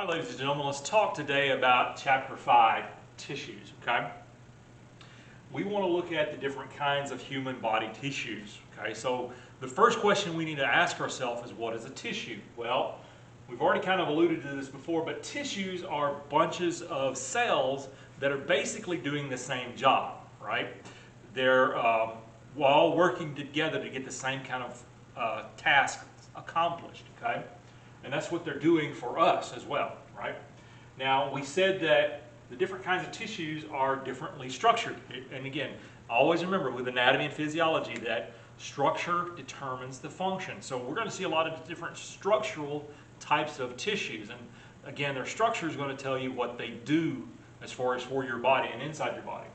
All right, ladies and gentlemen, let's talk today about Chapter 5, Tissues, okay? We want to look at the different kinds of human body tissues, okay? So the first question we need to ask ourselves is, what is a tissue? Well, we've already kind of alluded to this before, but tissues are bunches of cells that are basically doing the same job, right? They're all working together to get the same kind of task accomplished, okay? And that's what they're doing for us as well, right? Now, we said that the different kinds of tissues are differently structured. And again, always remember with anatomy and physiology that structure determines the function. So we're going to see a lot of different structural types of tissues. And again, their structure is going to tell you what they do as far as for your body and inside your body.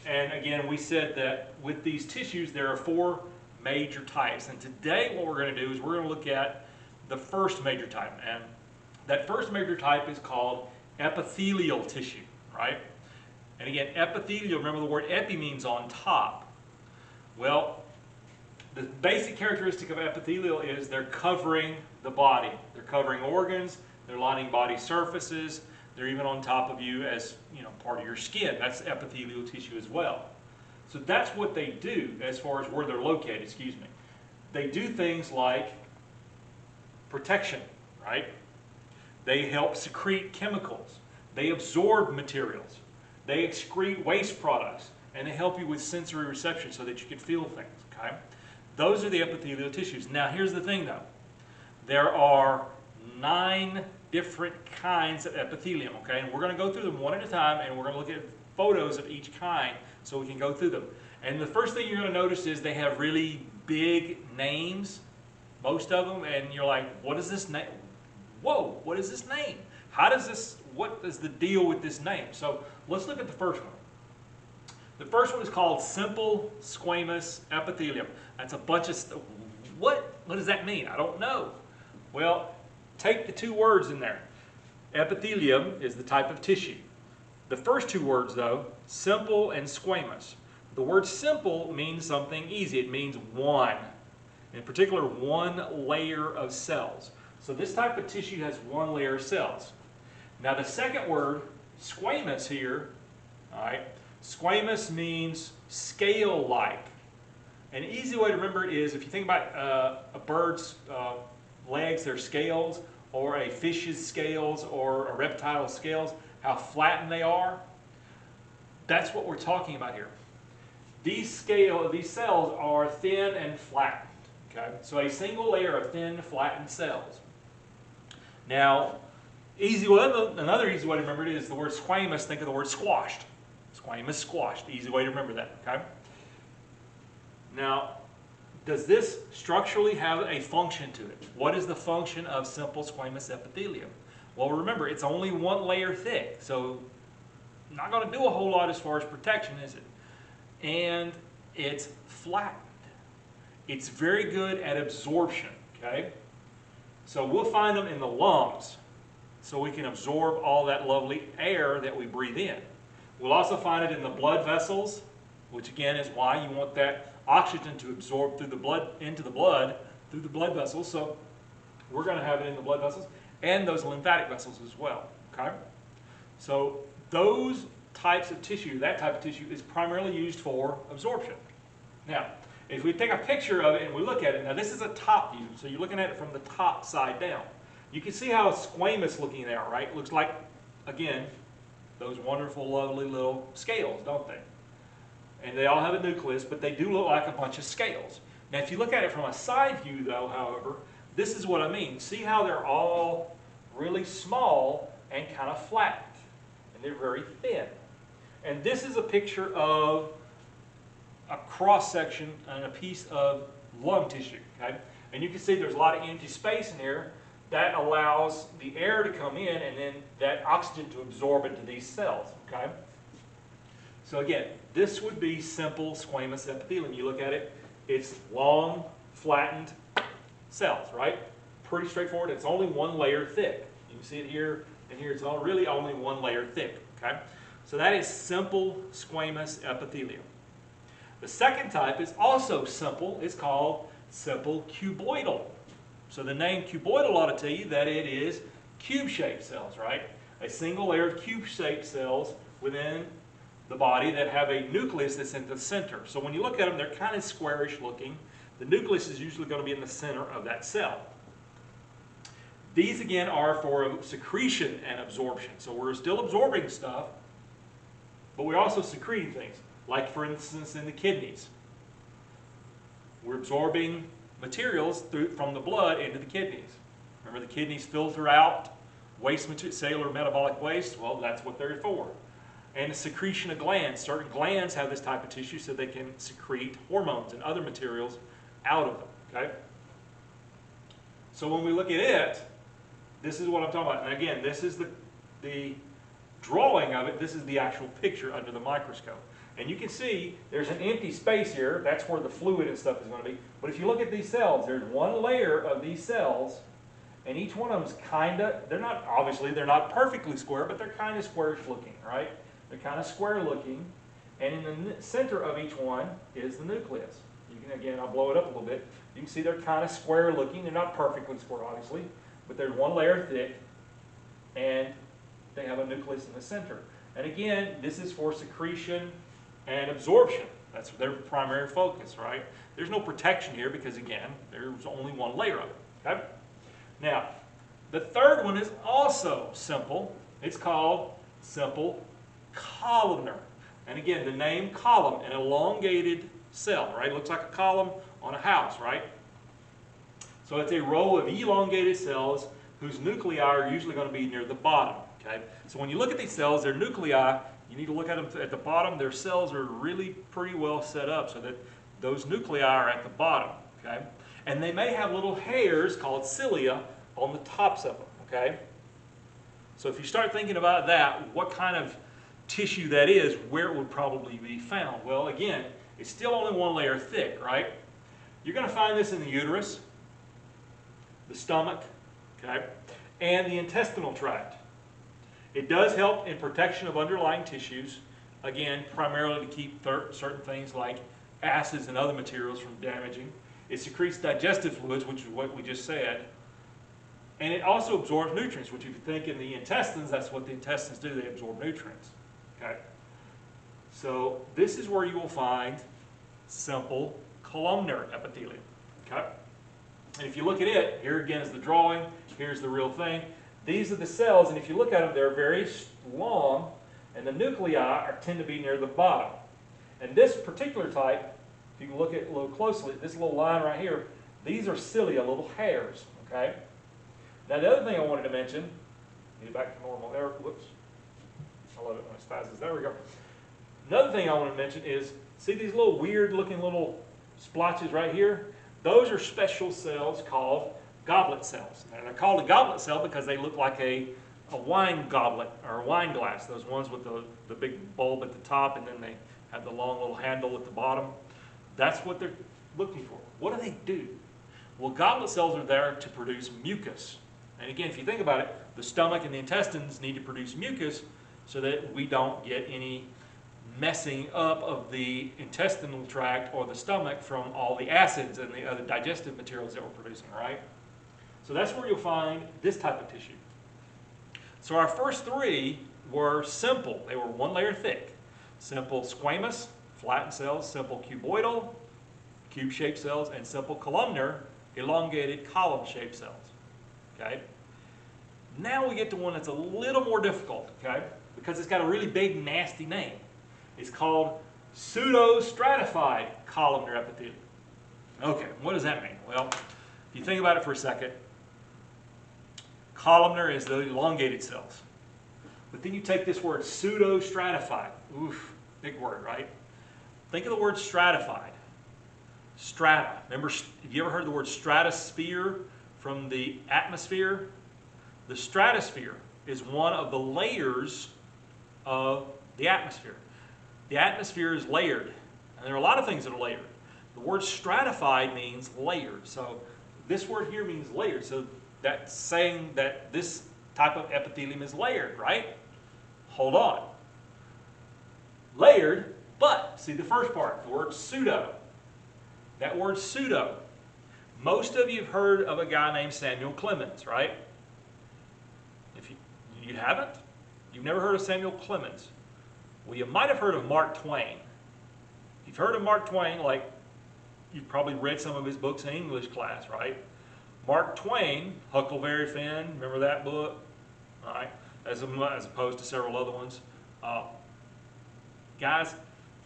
And again, we said that with these tissues, there are 4 major types. And today what we're going to do is we're going to look at the first major type, and that first major type is called epithelial tissue, right? And again, epithelial, remember the word epi means on top. Well, the basic characteristic of epithelial is they're covering the body. They're covering organs, they're lining body surfaces, they're even on top of you as, you know, part of your skin. That's epithelial tissue as well. So that's what they do as far as where they're located, excuse me. They do things like protection, right? They help secrete chemicals. They absorb materials. They excrete waste products. And they help you with sensory reception so that you can feel things, okay? Those are the epithelial tissues. Now, here's the thing, though. There are 9 different kinds of epithelium, okay? And we're going to go through them one at a time, and we're going to look at photos of each kind so we can go through them. And the first thing you're going to notice is they have really big names, most of them, and you're like, what is this name? Whoa, what is this name? How does this, what is the deal with this name? So let's look at the first one. The first one is called simple squamous epithelium. That's a bunch of stuff. What does that mean? I don't know. Well, take the 2 words in there. Epithelium is the type of tissue. The first 2 words, though, simple and squamous. The word simple means something easy. It means one. In particular, 1 layer of cells. So this type of tissue has 1 layer of cells. Now the second word, squamous here, all right, squamous means scale-like. An easy way to remember it is if you think about a bird's legs, their scales, or a fish's scales, or a reptile's scales, how flattened they are. That's what we're talking about here. These cells are thin and flattened. Okay, so a single layer of thin, flattened cells. Now, another easy way to remember it is the word squamous. Think of the word squashed. Squamous, squashed. Easy way to remember that. Okay. Now, does this structurally have a function to it? What is the function of simple squamous epithelium? Well, remember, it's only 1 layer thick, so not going to do a whole lot as far as protection, is it? And it's flattened. It's very good at absorption, okay? So we'll find them in the lungs, so we can absorb all that lovely air that we breathe in. We'll also find it in the blood vessels, which again is why you want that oxygen to absorb through the blood, into the blood, through the blood vessels. So we're going to have it in the blood vessels and those lymphatic vessels as well, okay? So those types of tissue, that type of tissue is primarily used for absorption. Now, if we take a picture of it and we look at it, now this is a top view, so you're looking at it from the top side down. You can see how squamous looking they are, right? It looks like, again, those wonderful, lovely little scales, don't they? And they all have a nucleus, but they do look like a bunch of scales. Now, if you look at it from a side view, though, however, this is what I mean. See how they're all really small and kind of flattened, and they're very thin. And this is a picture of a cross-section and a piece of lung tissue, okay? And you can see there's a lot of empty space in here that allows the air to come in and then that oxygen to absorb into these cells, okay? So again, this would be simple squamous epithelium. You look at it, it's long, flattened cells, right? Pretty straightforward. It's only 1 layer thick. You can see it here and here. It's really only 1 layer thick, okay? So that is simple squamous epithelium. The second type is also simple. It's called simple cuboidal. So the name cuboidal ought to tell you that it is cube-shaped cells, right? A single layer of cube-shaped cells within the body that have a nucleus that's in the center. So when you look at them, they're kind of squarish looking. The nucleus is usually going to be in the center of that cell. These again are for secretion and absorption. So we're still absorbing stuff, but we're also secreting things. Like for instance in the kidneys. We're absorbing materials from the blood into the kidneys. Remember the kidneys filter out waste material, cellular metabolic waste? Well, that's what they're for. And the secretion of glands. Certain glands have this type of tissue so they can secrete hormones and other materials out of them. Okay? So when we look at it, this is what I'm talking about. And again, this is the drawing of it. This is the actual picture under the microscope. And you can see there's an empty space here. That's where the fluid and stuff is going to be. But if you look at these cells, there's one layer of these cells, and each one of them's kind of, obviously they're not perfectly square, but they're kind of squarish looking, right? They're kind of square looking. And in the center of each one is the nucleus. You can, again, I'll blow it up a little bit. You can see they're kind of square looking. They're not perfectly square, obviously, but they're one layer thick, and they have a nucleus in the center. And again, this is for secretion and absorption. That's their primary focus, right? There's no protection here because, again, there's only one layer of it. Okay? Now, the third one is also simple. It's called simple columnar. And again, the name column, an elongated cell, right? It looks like a column on a house, right? So it's a row of elongated cells whose nuclei are usually going to be near the bottom. Okay? So when you look at these cells, their nuclei, you need to look at them at the bottom. Their cells are really pretty well set up so that those nuclei are at the bottom. Okay? And they may have little hairs called cilia on the tops of them. Okay? So if you start thinking about that, what kind of tissue that is, where it would probably be found. Well, again, it's still only one layer thick, right? You're going to find this in the uterus, the stomach, okay, and the intestinal tract. It does help in protection of underlying tissues, again, primarily to keep certain things like acids and other materials from damaging. It secretes digestive fluids, which is what we just said, and it also absorbs nutrients, which if you think in the intestines, that's what the intestines do, they absorb nutrients. Okay? So this is where you will find simple columnar epithelium. Okay? And if you look at it, here again is the drawing, here's the real thing. These are the cells, and if you look at them, they're very long, and the nuclei tend to be near the bottom. And this particular type, if you can look at it a little closely, this little line right here, these are cilia, little hairs. Okay? Now the other thing I wanted to mention, get it back to normal there, whoops. I love it when it spazzes. There we go. Another thing I want to mention is, see these little weird looking little splotches right here? Those are special cells called goblet cells. And they're called a goblet cell because they look like a wine goblet or a wine glass. Those ones with the big bulb at the top and then they have the long little handle at the bottom. That's what they're looking for. What do they do? Well, goblet cells are there to produce mucus. And again, if you think about it, the stomach and the intestines need to produce mucus so that we don't get any messing up of the intestinal tract or the stomach from all the acids and the other digestive materials that we're producing, right? So that's where you'll find this type of tissue. So our first three were simple. They were one layer thick. Simple squamous, flattened cells, simple cuboidal, cube-shaped cells, and simple columnar, elongated column-shaped cells. Okay? Now we get to one that's a little more difficult, okay? Because it's got a really big, nasty name. It's called pseudostratified columnar epithelium. Okay, what does that mean? Well, if you think about it for a second, columnar is the elongated cells. But then you take this word pseudostratified. Oof, big word, right? Think of the word stratified. Strata. Remember, have you ever heard the word stratosphere from the atmosphere? The stratosphere is one of the layers of the atmosphere. The atmosphere is layered, and there are a lot of things that are layered. The word stratified means layered. So this word here means layered. So that's saying that this type of epithelium is layered, right? Hold on. Layered, but see the first part, the word pseudo. That word pseudo. Most of you have heard of a guy named Samuel Clemens, right? You haven't? You've never heard of Samuel Clemens? Well, you might have heard of Mark Twain. If you've heard of Mark Twain, like you've probably read some of his books in English class, right? Mark Twain, Huckleberry Finn, remember that book? All right, as opposed to several other ones. Guys,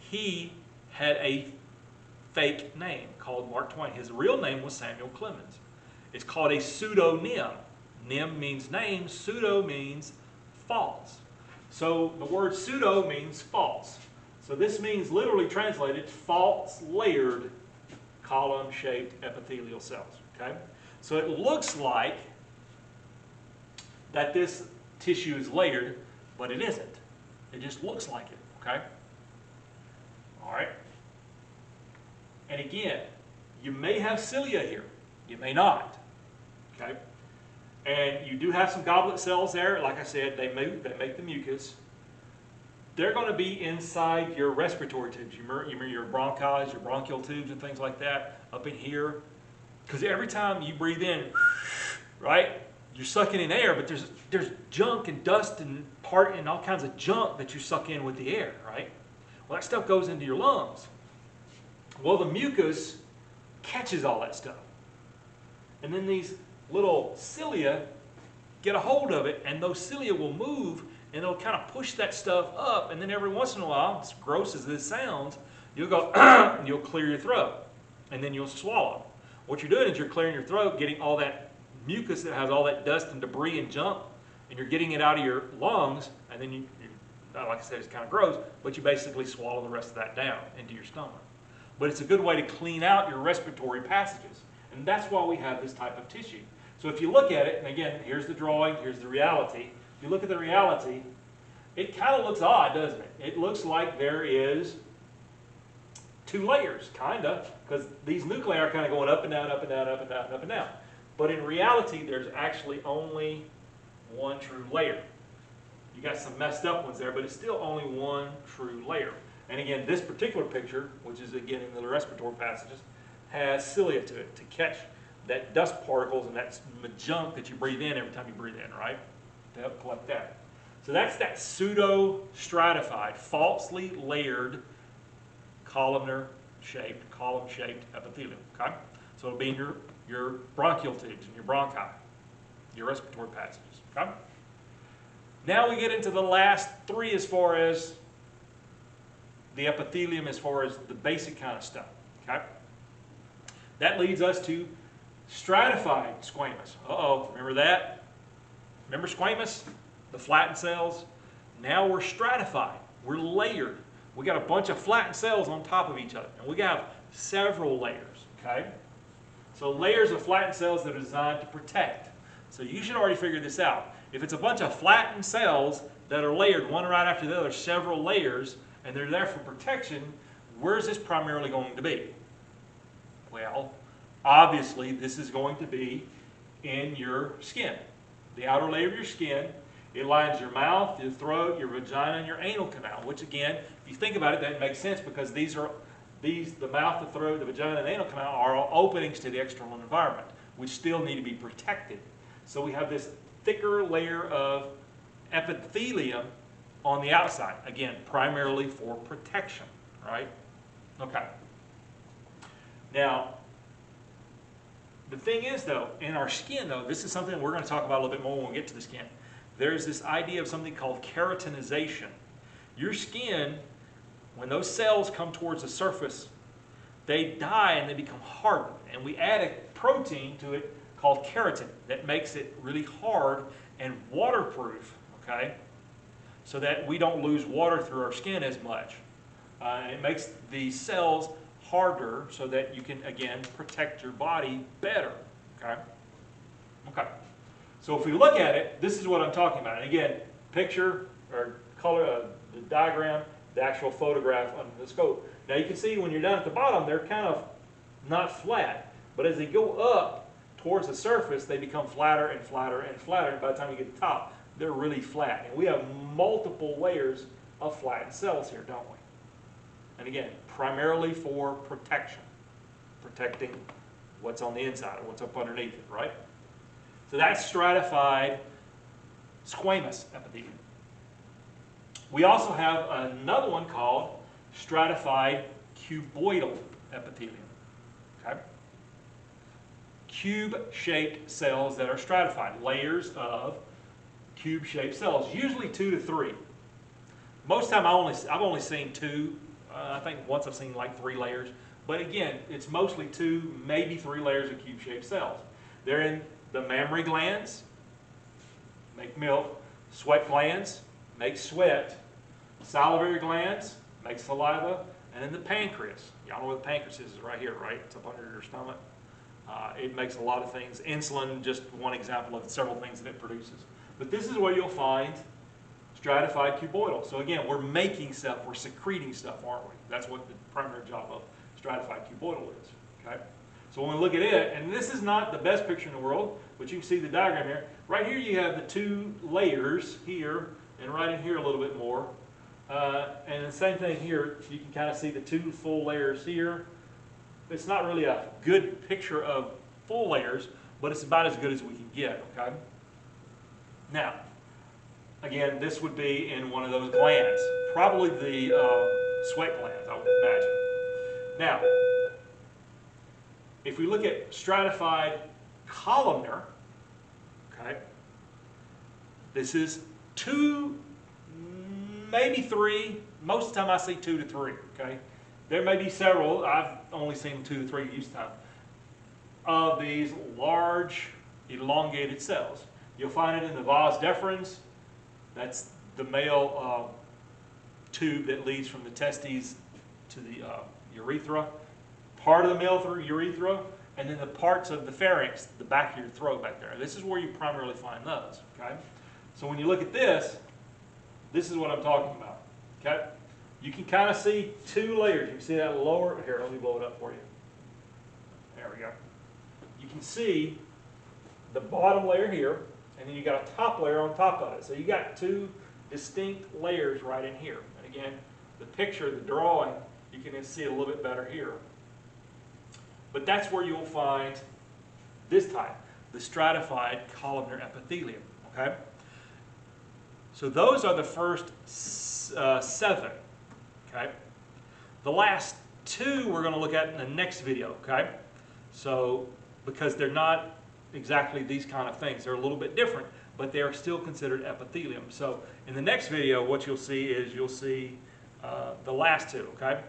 he had a fake name called Mark Twain. His real name was Samuel Clemens. It's called a pseudonym. Nym means name, pseudo means false. So the word pseudo means false. So this means, literally translated, false layered column-shaped epithelial cells. Okay? So it looks like that this tissue is layered, but it isn't. It just looks like it. Okay? All right? And again, you may have cilia here. You may not. Okay? And you do have some goblet cells there. Like I said, they make the mucus. They're going to be inside your respiratory tubes. You remember your bronchi, your bronchial tubes and things like that up in here. Because every time you breathe in, right, you're sucking in air, but there's junk and dust and all kinds of junk that you suck in with the air, right? Well, that stuff goes into your lungs. Well, the mucus catches all that stuff. And then these little cilia get a hold of it, and those cilia will move, and it'll kind of push that stuff up, and then every once in a while, as gross as this sounds, you'll go, and you'll clear your throat, and then you'll swallow. What you're doing is you're clearing your throat, getting all that mucus that has all that dust and debris and junk, and you're getting it out of your lungs, and then you like I said, it's kind of gross, but you basically swallow the rest of that down into your stomach. But it's a good way to clean out your respiratory passages, and that's why we have this type of tissue. So if you look at it, and again, here's the drawing, here's the reality. If you look at the reality, it kind of looks odd, doesn't it? It looks like there is two layers, kind of, because these nuclei are kind of going up and down, up and down, up and down, up and down. But in reality, there's actually only one true layer. You got some messed up ones there, but it's still only one true layer. And again, this particular picture, which is again in the respiratory passages, has cilia to it to catch that dust particles and that junk that you breathe in every time you breathe in, right? To help collect that. So that's that pseudo-stratified, falsely layered, column-shaped epithelium, okay? So it'll be in your bronchial tubes and your bronchi, your respiratory passages, okay? Now we get into the last three as far as the epithelium, as far as the basic kind of stuff, okay? That leads us to stratified squamous. Uh-oh, remember that? Remember squamous? The flattened cells? Now we're stratified. We're layered. We got a bunch of flattened cells on top of each other. And we have several layers, okay? So layers of flattened cells that are designed to protect. So you should already figure this out. If it's a bunch of flattened cells that are layered one right after the other, several layers, and they're there for protection, where's this primarily going to be? Well, obviously this is going to be in your skin. The outer layer of your skin. It lines your mouth, your throat, your vagina, and your anal canal, which again, if you think about it, that makes sense because the mouth, the throat, the vagina, and the anal canal are all openings to the external environment, which still need to be protected. So we have this thicker layer of epithelium on the outside, again, primarily for protection, right? Okay. Now, the thing is, though, in our skin, though, this is something we're going to talk about a little bit more when we get to the skin. There's this idea of something called keratinization. Your skin, when those cells come towards the surface, they die and they become hardened. And we add a protein to it called keratin that makes it really hard and waterproof, okay? So that we don't lose water through our skin as much. It makes the cells harder so that you can, again, protect your body better, okay? Okay. So if we look at it, this is what I'm talking about. And again, picture or color, the diagram, the actual photograph on the scope. Now you can see when you're down at the bottom, they're kind of not flat. But as they go up towards the surface, they become flatter and flatter and flatter. And by the time you get to the top, they're really flat. And we have multiple layers of flattened cells here, don't we? And again, primarily for protection. Protecting what's on the inside or what's up underneath it, right? So that's stratified squamous epithelium. We also have another one called stratified cuboidal epithelium. Okay? Cube-shaped cells that are stratified, layers of cube-shaped cells, usually 2 to 3. Most of the time I've only seen 2. I think once I've seen like 3 layers. But again, it's mostly 2, maybe 3 layers of cube-shaped cells. They're in the mammary glands, make milk, sweat glands, make sweat, salivary glands, make saliva, and then the pancreas. Y'all know where the pancreas is right here, right? It's up under your stomach. It makes a lot of things. Insulin, just one example of several things that it produces. But this is where you'll find stratified cuboidal. So again, we're making stuff, we're secreting stuff, aren't we? That's what the primary job of stratified cuboidal is. Okay? So when we look at it, and this is not the best picture in the world, but you can see the diagram here. Right here you have the 2 layers here, and right in here a little bit more. And the same thing here, you can kind of see the 2 full layers here. It's not really a good picture of full layers, but it's about as good as we can get, okay? Now, again, this would be in one of those glands, probably the sweat glands, I would imagine. Now, if we look at stratified columnar, okay, this is 2, maybe 3. Most of the time I see 2 to 3, okay? There may be several, I've only seen 2 to 3 each time, of these large elongated cells. You'll find it in the vas deferens. That's the male tube that leads from the testes to the urethra. Part of the male urethra, and then the parts of the pharynx, the back of your throat back there. This is where you primarily find those, okay? So when you look at this, this is what I'm talking about, okay? You can kind of see 2 layers. You can see that lower, here, let me blow it up for you. There we go. You can see the bottom layer here, and then you got a top layer on top of it. So you got 2 distinct layers right in here. And again, the picture, the drawing, you can see it a little bit better here. But that's where you'll find this type, the stratified columnar epithelium, okay? So those are the first 7, okay? The last 2 we're going to look at in the next video, okay? So, because they're not exactly these kind of things. They're a little bit different, but they are still considered epithelium. So in the next video, what you'll see is you'll see the last 2, okay?